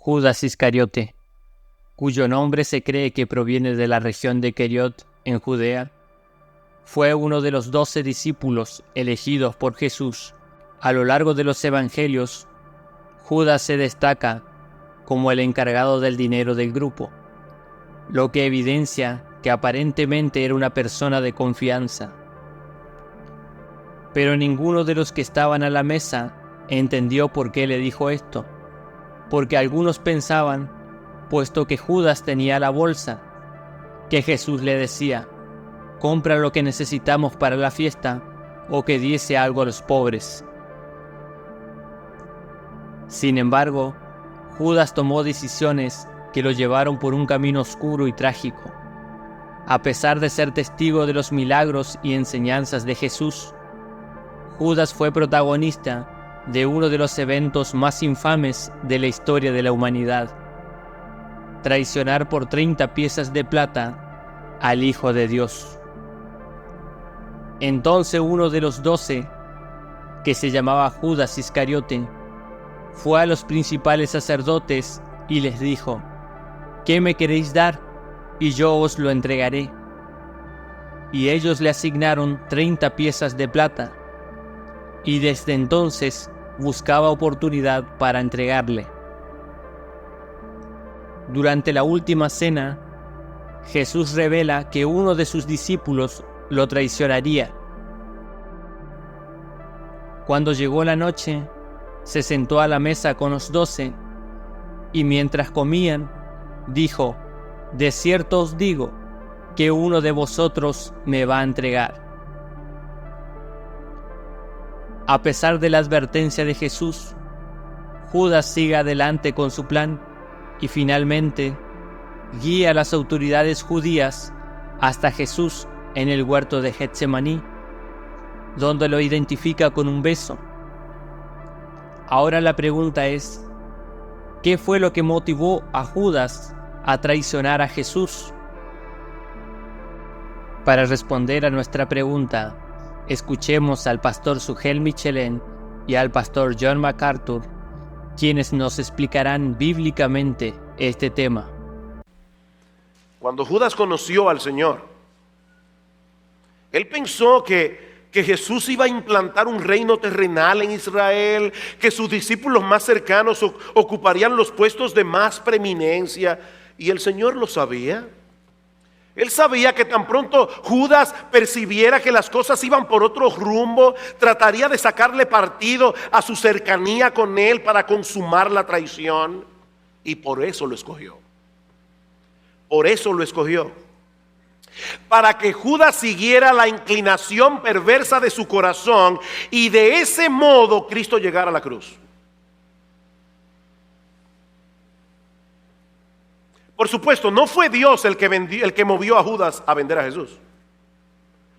Judas Iscariote, cuyo nombre se cree que proviene de la región de Queriot, en Judea, fue uno de los 12 discípulos elegidos por Jesús. A lo largo de los evangelios, Judas se destaca como el encargado del dinero del grupo, lo que evidencia que aparentemente era una persona de confianza. Pero ninguno de los que estaban a la mesa entendió por qué le dijo esto, porque algunos pensaban, puesto que Judas tenía la bolsa, que Jesús le decía: compra lo que necesitamos para la fiesta, o que diese algo a los pobres. Sin embargo, Judas tomó decisiones que lo llevaron por un camino oscuro y trágico. A pesar de ser testigo de los milagros y enseñanzas de Jesús, Judas fue protagonista de uno de los eventos más infames de la historia de la humanidad: traicionar por 30 piezas de plata al Hijo de Dios. Entonces uno de los 12, que se llamaba Judas Iscariote, fue a los principales sacerdotes y les dijo: ¿qué me queréis dar? Y yo os lo entregaré. Y ellos le asignaron 30 piezas de plata, y desde entonces buscaba oportunidad para entregarle. Durante la última cena, Jesús revela que uno de sus discípulos lo traicionaría. Cuando llegó la noche, se sentó a la mesa con los 12, y mientras comían, dijo: de cierto os digo que uno de vosotros me va a entregar. A pesar de la advertencia de Jesús, Judas sigue adelante con su plan y finalmente guía a las autoridades judías hasta Jesús en el huerto de Getsemaní, donde lo identifica con un beso. Ahora la pregunta es: ¿qué fue lo que motivó a Judas a traicionar a Jesús? Para responder a nuestra pregunta, escuchemos al pastor Sugel Michelén y al pastor John MacArthur, quienes nos explicarán bíblicamente este tema. Cuando Judas conoció al Señor, él pensó que Jesús iba a implantar un reino terrenal en Israel, que sus discípulos más cercanos ocuparían los puestos de más preeminencia, y el Señor lo sabía. Él sabía que tan pronto Judas percibiera que las cosas iban por otro rumbo, trataría de sacarle partido a su cercanía con él para consumar la traición, y por eso lo escogió. Por eso lo escogió. Para que Judas siguiera la inclinación perversa de su corazón y de ese modo Cristo llegara a la cruz. Por supuesto, no fue Dios el que movió a Judas a vender a Jesús.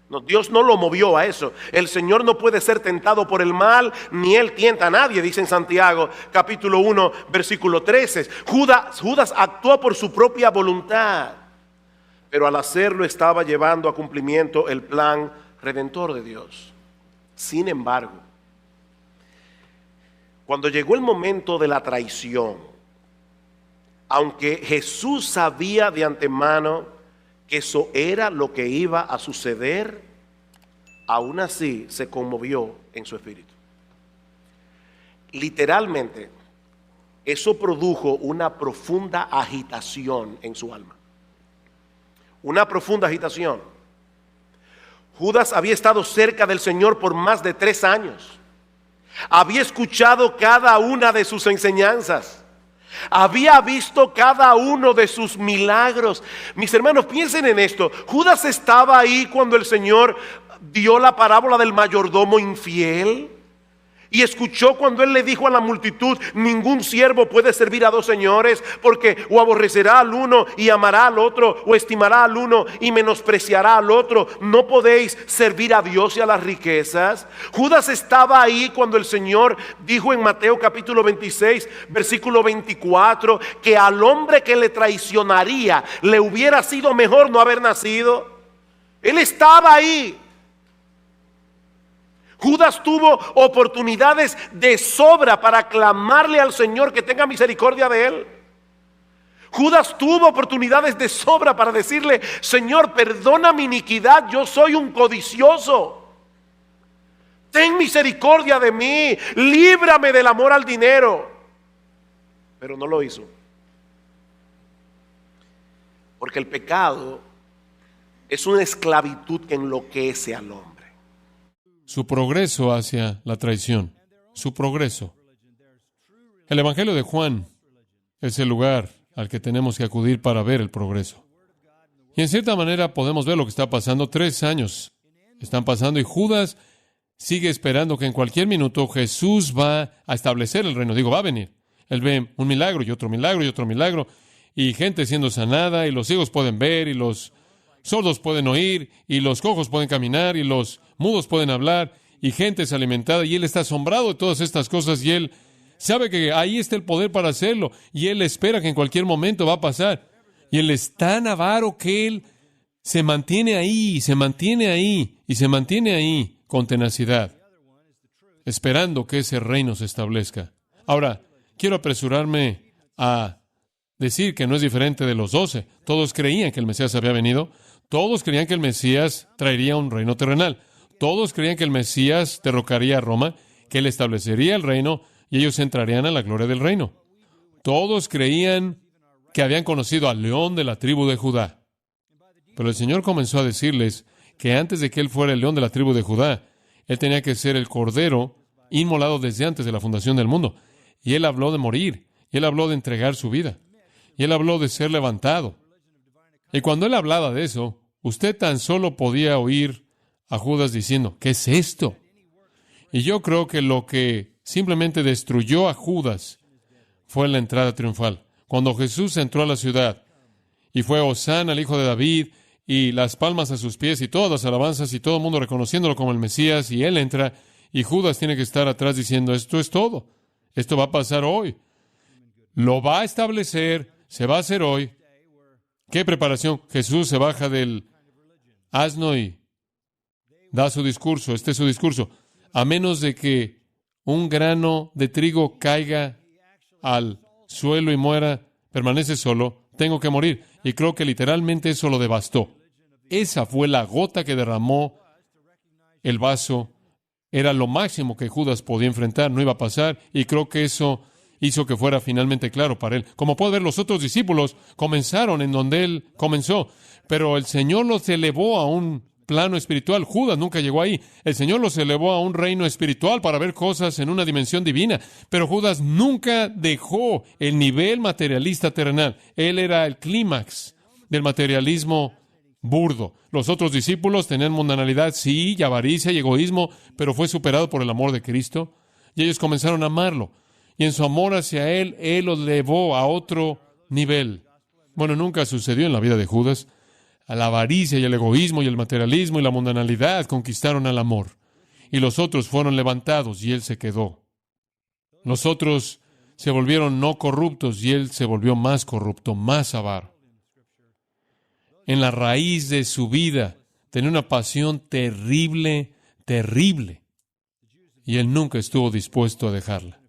No, Dios no lo movió a eso. El Señor no puede ser tentado por el mal, ni Él tienta a nadie, dice en Santiago capítulo 1, versículo 13. Judas actuó por su propia voluntad, pero al hacerlo estaba llevando a cumplimiento el plan redentor de Dios. Sin embargo, cuando llegó el momento de la traición, aunque Jesús sabía de antemano que eso era lo que iba a suceder, aún así se conmovió en su espíritu. Literalmente, eso produjo una profunda agitación en su alma. Una profunda agitación. Judas había estado cerca del Señor por más de 3 años. Había escuchado cada una de sus enseñanzas. Había visto cada uno de sus milagros. Mis hermanos, piensen en esto. Judas estaba ahí cuando el Señor dio la parábola del mayordomo infiel. Y escuchó cuando Él le dijo a la multitud: ningún siervo puede servir a 2 señores, porque o aborrecerá al uno y amará al otro, o estimará al uno y menospreciará al otro. No podéis servir a Dios y a las riquezas. Judas estaba ahí cuando el Señor dijo en Mateo capítulo 26, versículo 24, que al hombre que le traicionaría le hubiera sido mejor no haber nacido. Él estaba ahí. Judas tuvo oportunidades de sobra para clamarle al Señor que tenga misericordia de él. Judas tuvo oportunidades de sobra para decirle: Señor, perdona mi iniquidad, yo soy un codicioso. Ten misericordia de mí, líbrame del amor al dinero. Pero no lo hizo. Porque el pecado es una esclavitud que enloquece al hombre. Su progreso hacia la traición. Su progreso. El Evangelio de Juan es el lugar al que tenemos que acudir para ver el progreso. Y en cierta manera podemos ver lo que está pasando. 3 años están pasando y Judas sigue esperando que en cualquier minuto Jesús va a establecer el reino. Va a venir. Él ve un milagro y otro milagro y otro milagro, y gente siendo sanada, y los ciegos pueden ver, y los sordos pueden oír, y los cojos pueden caminar, y los mudos pueden hablar, y gente es alimentada, y él está asombrado de todas estas cosas, y él sabe que ahí está el poder para hacerlo, y él espera que en cualquier momento va a pasar. Y él es tan avaro que él se mantiene ahí, y se mantiene ahí, y se mantiene ahí con tenacidad, esperando que ese reino se establezca. Ahora, quiero apresurarme a decir que no es diferente de los 12. Todos creían que el Mesías había venido. Todos creían que el Mesías traería un reino terrenal. Todos creían que el Mesías derrocaría a Roma, que él establecería el reino y ellos entrarían a la gloria del reino. Todos creían que habían conocido al león de la tribu de Judá. Pero el Señor comenzó a decirles que antes de que él fuera el león de la tribu de Judá, él tenía que ser el cordero inmolado desde antes de la fundación del mundo. Y él habló de morir, y él habló de entregar su vida, y él habló de ser levantado. Y cuando él hablaba de eso, usted tan solo podía oír a Judas diciendo: ¿qué es esto? Y yo creo que lo que simplemente destruyó a Judas fue la entrada triunfal. Cuando Jesús entró a la ciudad, y fue Hosana, el hijo de David, y las palmas a sus pies, y todas las alabanzas, y todo el mundo reconociéndolo como el Mesías, y él entra, y Judas tiene que estar atrás diciendo: esto es todo. Esto va a pasar hoy. Lo va a establecer, se va a hacer hoy. ¿Qué preparación? Jesús se baja del asno y da su discurso. Este es su discurso. A menos de que un grano de trigo caiga al suelo y muera, permanece solo, tengo que morir. Y creo que literalmente eso lo devastó. Esa fue la gota que derramó el vaso. Era lo máximo que Judas podía enfrentar, no iba a pasar, y creo que eso hizo que fuera finalmente claro para él. Como puede ver, los otros discípulos comenzaron en donde él comenzó, pero el Señor los elevó a un plano espiritual. Judas nunca llegó ahí. El Señor los elevó a un reino espiritual para ver cosas en una dimensión divina, pero Judas nunca dejó el nivel materialista terrenal. Él era el clímax del materialismo burdo. Los otros discípulos tenían mundanalidad, sí, y avaricia y egoísmo, pero fue superado por el amor de Cristo, y ellos comenzaron a amarlo. Y en su amor hacia Él, Él los elevó a otro nivel. Bueno, nunca sucedió en la vida de Judas. La avaricia y el egoísmo y el materialismo y la mundanalidad conquistaron al amor. Y los otros fueron levantados y Él se quedó. Los otros se volvieron no corruptos y Él se volvió más corrupto, más avaro. En la raíz de su vida tenía una pasión terrible, terrible. Y Él nunca estuvo dispuesto a dejarla.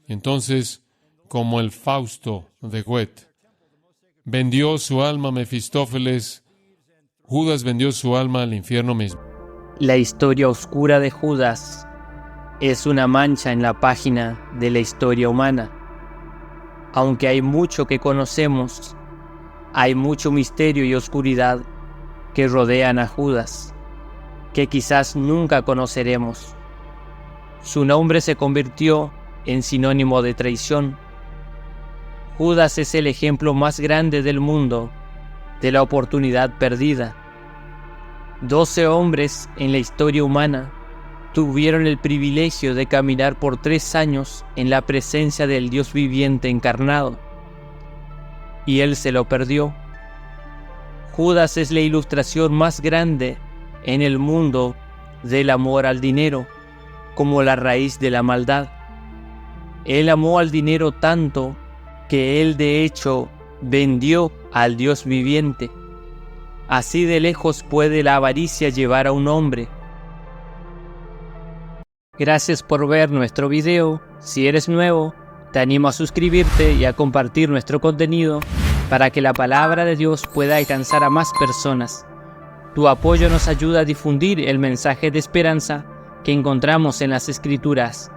Entonces, como el Fausto de Goethe, vendió su alma a Mefistófeles, Judas vendió su alma al infierno mismo. La historia oscura de Judas es una mancha en la página de la historia humana. Aunque hay mucho que conocemos, hay mucho misterio y oscuridad que rodean a Judas, que quizás nunca conoceremos. Su nombre se convirtió en sinónimo de traición. Judas es el ejemplo más grande del mundo de la oportunidad perdida. 12 hombres en la historia humana tuvieron el privilegio de caminar por 3 años en la presencia del Dios viviente encarnado, y él se lo perdió. Judas es la ilustración más grande en el mundo del amor al dinero, como la raíz de la maldad. Él amó al dinero tanto que él de hecho vendió al Dios viviente. Así de lejos puede la avaricia llevar a un hombre. Gracias por ver nuestro video. Si eres nuevo, te animo a suscribirte y a compartir nuestro contenido para que la palabra de Dios pueda alcanzar a más personas. Tu apoyo nos ayuda a difundir el mensaje de esperanza que encontramos en las Escrituras.